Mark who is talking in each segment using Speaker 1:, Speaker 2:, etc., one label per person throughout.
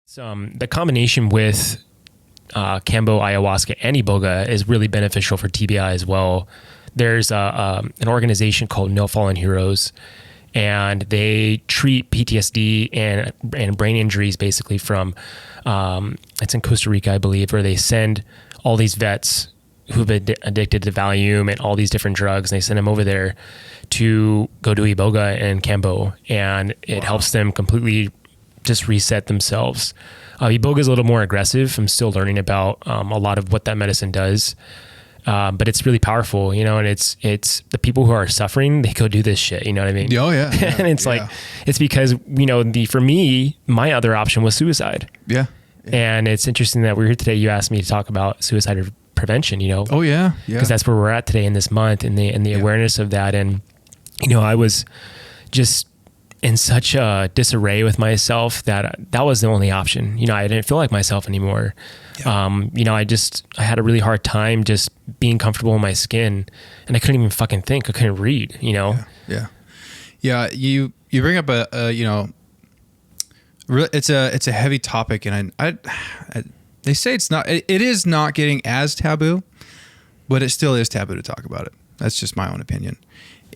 Speaker 1: The combination with Kambo, Ayahuasca, and Iboga is really beneficial for TBI as well. There's an organization called No Fallen Heroes, and they treat PTSD and brain injuries basically from, it's in Costa Rica, I believe, where they send all these vets who've been addicted to Valium and all these different drugs, and they send them over there to go do Iboga and Kambo, and it helps them completely just reset themselves. Iboga is a little more aggressive. I'm still learning about a lot of what that medicine does. But it's really powerful, and it's the people who are suffering, they go do this shit, you know what I mean?
Speaker 2: Oh yeah.
Speaker 1: And it's like, it's because, for me, my other option was suicide.
Speaker 2: Yeah.
Speaker 1: And it's interesting that we're here today. You asked me to talk about suicide prevention,
Speaker 2: Oh yeah. Yeah.
Speaker 1: Because that's where we're at today in this month, and the awareness of that. And, I was just in such a disarray with myself that was the only option. I didn't feel like myself anymore. Yeah. I had a really hard time just being comfortable in my skin, and I couldn't even fucking think. I couldn't read,
Speaker 2: Yeah. You bring up it's a heavy topic, and I they say it is not getting as taboo, but it still is taboo to talk about it. That's just my own opinion.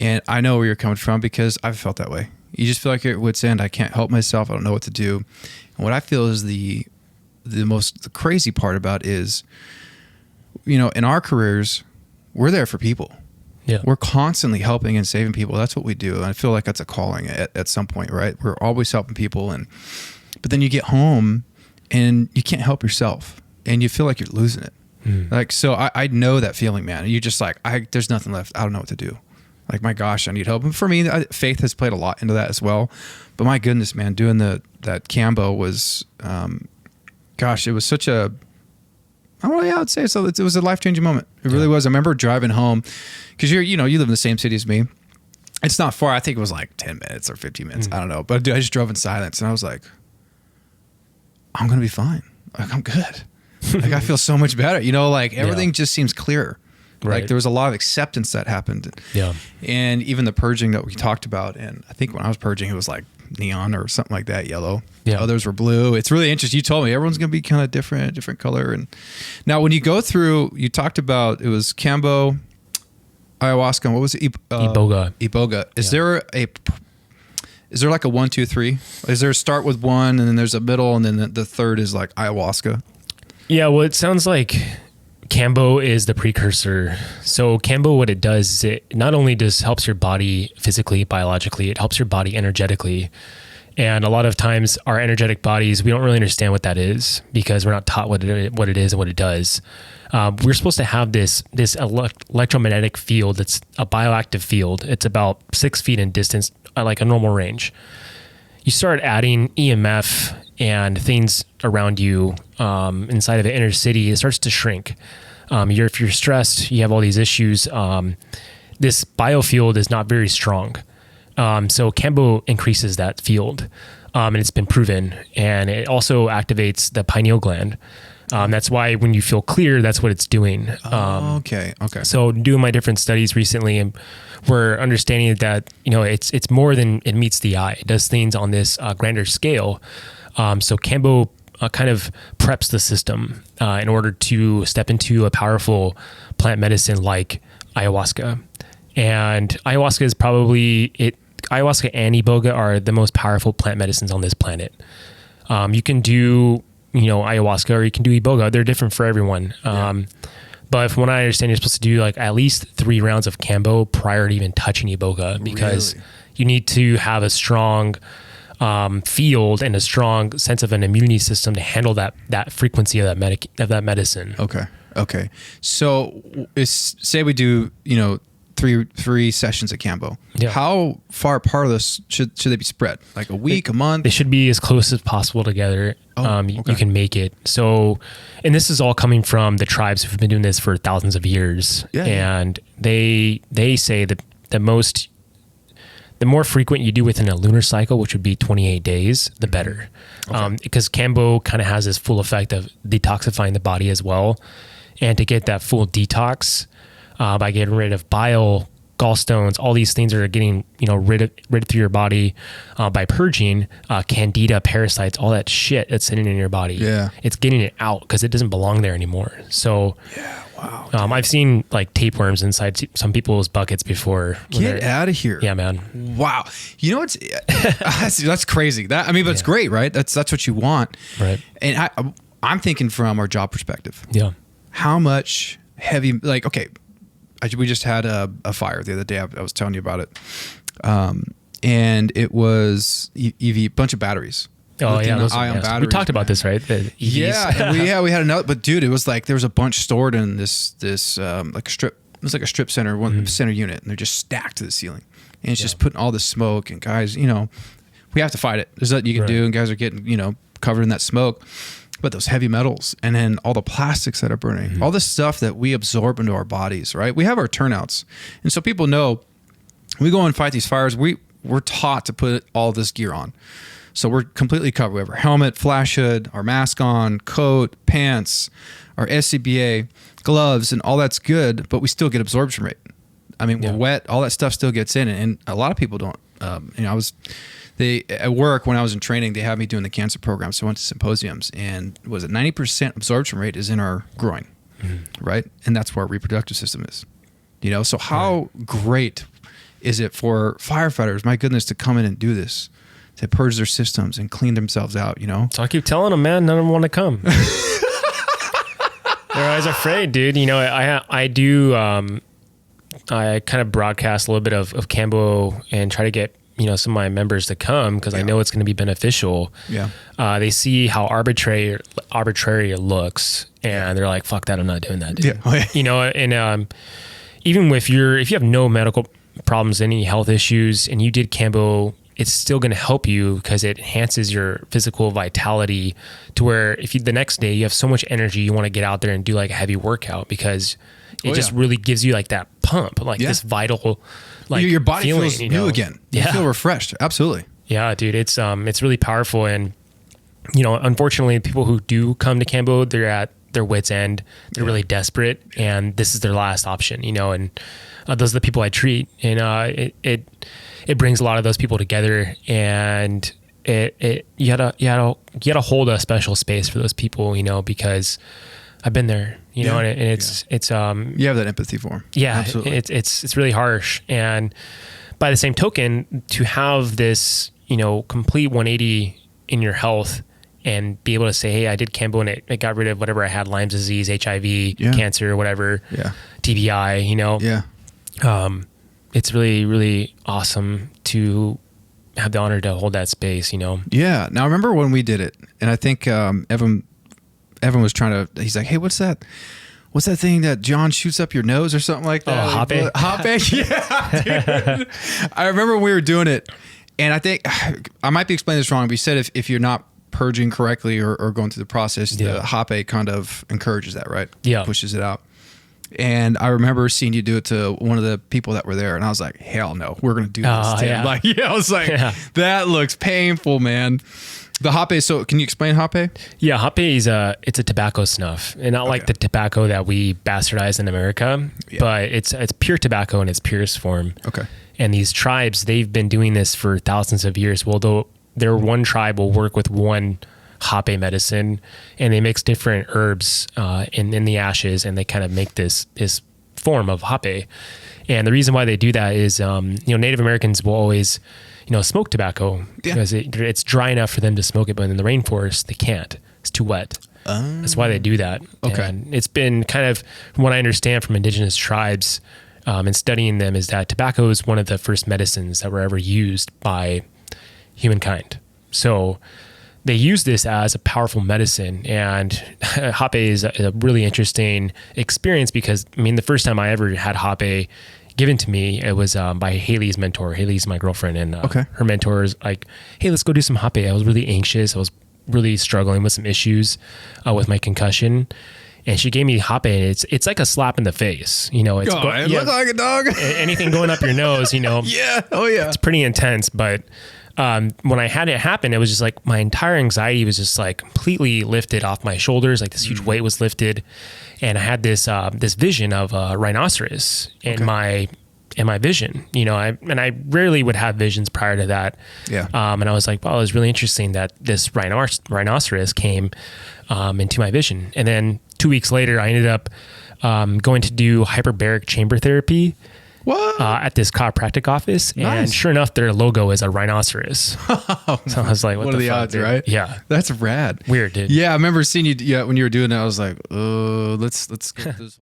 Speaker 2: And I know where you're coming from because I've felt that way. You just feel like you're at wit's end. I can't help myself. I don't know what to do. And what I feel is the crazy part about is, in our careers, we're there for people.
Speaker 1: Yeah.
Speaker 2: We're constantly helping and saving people. That's what we do. And I feel like that's a calling at some point, right? We're always helping people. But then you get home and you can't help yourself and you feel like you're losing it. So I know that feeling, man. You just like, there's nothing left. I don't know what to do. Like, my gosh, I need help. And for me, faith has played a lot into that as well. But my goodness, man, doing that Kambo was, it was such a, I would say so. It was a life-changing moment. It really was. I remember driving home because you live in the same city as me. It's not far. I think it was like 10 minutes or 15 minutes. I don't know. But dude, I just drove in silence and I was like, I'm going to be fine. Like, I'm good. Like, I feel so much better. Everything just seems clearer. Right. Like, there was a lot of acceptance that happened. Yeah. And even the purging that we talked about. And I think when I was purging, it was like neon or something like that, yellow. Yeah. Others were blue. It's really interesting. You told me everyone's going to be kind of different color. And now when you go through, you talked about, it was Kambo, ayahuasca, and what was it?
Speaker 1: Iboga.
Speaker 2: Iboga. Is there like a 1, 2, 3? Is there a start with one and then there's a middle and then the third is like ayahuasca?
Speaker 1: Yeah. Well, it sounds like Kambo is the precursor. So Kambo, what it does is it not only just helps your body physically, biologically, it helps your body energetically. And a lot of times our energetic bodies, we don't really understand what that is because we're not taught what it is and what it does. We're supposed to have this electromagnetic field that's a bioactive field. It's about 6 feet in distance, like a normal range. You start adding EMF and things around you inside of the inner city, it starts to shrink. If you're stressed, you have all these issues. This biofield is not very strong. So Kambo increases that field, and it's been proven. And it also activates the pineal gland. That's why when you feel clear, that's what it's doing.
Speaker 2: Okay.
Speaker 1: So doing my different studies recently, and we're understanding that it's more than it meets the eye. It does things on this grander scale. So Kambo kind of preps the system in order to step into a powerful plant medicine like ayahuasca. And ayahuasca is ayahuasca and Iboga are the most powerful plant medicines on this planet. You can do, ayahuasca or you can do Iboga. They're different for everyone. But from what I understand, you're supposed to do like at least 3 rounds of Kambo prior to even touching Iboga because you need to have a strong field and a strong sense of an immunity system to handle that frequency of that medicine.
Speaker 2: Okay. So say we do, three sessions of Kambo. Yeah. How far apart of this should they be spread? Like a week, a month?
Speaker 1: They should be as close as possible together. You can make it. So, and this is all coming from the tribes who've been doing this for thousands of years. Yeah. And they say that the more frequent you do within a lunar cycle, which would be 28 days, the better. Because Kambo kind of has this full effect of detoxifying the body as well. And to get that full detox, by getting rid of bile gallstones, all these things are getting, rid through your body by purging candida, parasites, all that shit that's sitting in your body.
Speaker 2: Yeah.
Speaker 1: It's getting it out because it doesn't belong there anymore. So
Speaker 2: yeah, wow.
Speaker 1: I've seen like tapeworms inside some people's buckets before.
Speaker 2: Get out of here.
Speaker 1: Yeah, man.
Speaker 2: Wow. You know what's that's crazy. But it's great, right? That's what you want.
Speaker 1: Right.
Speaker 2: And I'm thinking from our job perspective.
Speaker 1: Yeah.
Speaker 2: How much heavy, like, okay, we just had a fire the other day. I was telling you about it. And it was EV, bunch of batteries.
Speaker 1: Oh yeah,
Speaker 2: ion batteries.
Speaker 1: We talked about this, right? The EVs.
Speaker 2: Yeah, we had another. But dude, it was like there was a bunch stored in this like a strip. It was like a strip center, one center unit, and they're just stacked to the ceiling. And it's just putting all this smoke. And guys, we have to fight it. There's nothing you can do, and guys are getting covered in that smoke. But those heavy metals, and then all the plastics that are burning, all this stuff that we absorb into our bodies, right? We have our turnouts, and so people know we go and fight these fires. We're taught to put all this gear on. So we're completely covered. We have our helmet, flash hood, our mask on, coat, pants, our SCBA, gloves, and all that's good, but we still get absorption rate. I mean, we're wet, all that stuff still gets in, and a lot of people don't. At work, when I was in training, they had me doing the cancer program, so I went to symposiums, and 90% absorption rate is in our groin, right? And that's where our reproductive system is. So how great is it for firefighters, my goodness, to come in and do this, to purge their systems and clean themselves out, So
Speaker 1: I keep telling them, man, none of them want to come. They're always afraid, dude. I do, I kind of broadcast a little bit of Kambo and try to get, some of my members to come because I know it's going to be beneficial.
Speaker 2: Yeah.
Speaker 1: They see how arbitrary it looks, and they're like, fuck that, I'm not doing that, dude.
Speaker 2: Yeah. Oh, yeah.
Speaker 1: And even if you have no medical problems, any health issues, and you did Kambo, it's still going to help you because it enhances your physical vitality to where the next day you have so much energy, you want to get out there and do like a heavy workout because it just really gives you like that pump, like this vital, like
Speaker 2: your body
Speaker 1: feeling,
Speaker 2: feels new again. You feel refreshed. Absolutely.
Speaker 1: Yeah, dude, it's really powerful. And, unfortunately people who do come to Kambo, they're at their wit's end. They're really desperate and this is their last option, and those are the people I treat. And it brings a lot of those people together, and you gotta hold a special space for those people, because I've been there, and it's
Speaker 2: you have that empathy for them.
Speaker 1: Yeah,
Speaker 2: absolutely.
Speaker 1: It's really harsh. And by the same token, to have this, complete 180 in your health and be able to say, hey, I did Kambo and it got rid of whatever I had, Lyme disease, HIV, cancer, whatever, TBI,
Speaker 2: Yeah.
Speaker 1: It's really, really awesome to have the honor to hold that space,
Speaker 2: Yeah. Now I remember when we did it, and I think Evan was trying to. He's like, "Hey, what's that? What's that thing that John shoots up your nose or something like that?"
Speaker 1: Oh,
Speaker 2: like, Hoppe. Yeah, dude. I remember when we were doing it, and I think I might be explaining this wrong. But you said if you're not purging correctly or going through the process, the Hoppe kind of encourages that, right?
Speaker 1: Yeah,
Speaker 2: pushes it out. And I remember seeing you do it to one of the people that were there, and I was like, "Hell no, we're gonna do this."
Speaker 1: Yeah.
Speaker 2: I was like, "That looks painful, man." The Hoppe. So, can you explain Hoppe?
Speaker 1: Yeah, Hoppe is it's a tobacco snuff, and not like the tobacco that we bastardize in America, but it's pure tobacco in its purest form.
Speaker 2: Okay.
Speaker 1: And these tribes, they've been doing this for thousands of years. Well, though their one tribe will work with one Hoppe medicine, and they mix different herbs in the ashes, and they kind of make this form of Hoppe. And the reason why they do that is, Native Americans will always, smoke tobacco because it's dry enough for them to smoke it, but in the rainforest they can't. It's too wet. That's why they do that.
Speaker 2: Okay.
Speaker 1: And it's been kind of, from what I understand from indigenous tribes and studying them, is that tobacco is one of the first medicines that were ever used by humankind. So they use this as a powerful medicine, and Hoppe is a really interesting experience because, the first time I ever had Hoppe given to me, it was by Haley's mentor. Haley's my girlfriend, and her mentor is like, hey, let's go do some Hoppe. I was really anxious. I was really struggling with some issues with my concussion. And she gave me Hoppe, and it's like a slap in the face. It
Speaker 2: looks like a dog.
Speaker 1: Anything going up your nose,
Speaker 2: Yeah. Oh, yeah.
Speaker 1: It's pretty intense, but when I had it happen, it was just like my entire anxiety was just like completely lifted off my shoulders. Like this huge weight was lifted, and I had this vision of a rhinoceros in my in my vision. I rarely would have visions prior to that.
Speaker 2: Yeah.
Speaker 1: And I was like, wow, it was really interesting that this rhinoceros came into my vision. And then 2 weeks later, I ended up going to do hyperbaric chamber therapy.
Speaker 2: What?
Speaker 1: At this chiropractic office.
Speaker 2: Nice.
Speaker 1: And sure enough, their logo is a rhinoceros. So I was like, what
Speaker 2: are the
Speaker 1: fuck,
Speaker 2: odds,
Speaker 1: dude?
Speaker 2: right?
Speaker 1: Yeah.
Speaker 2: That's rad.
Speaker 1: Weird, dude.
Speaker 2: Yeah, I remember seeing you when you were doing that. I was like, let's go through this.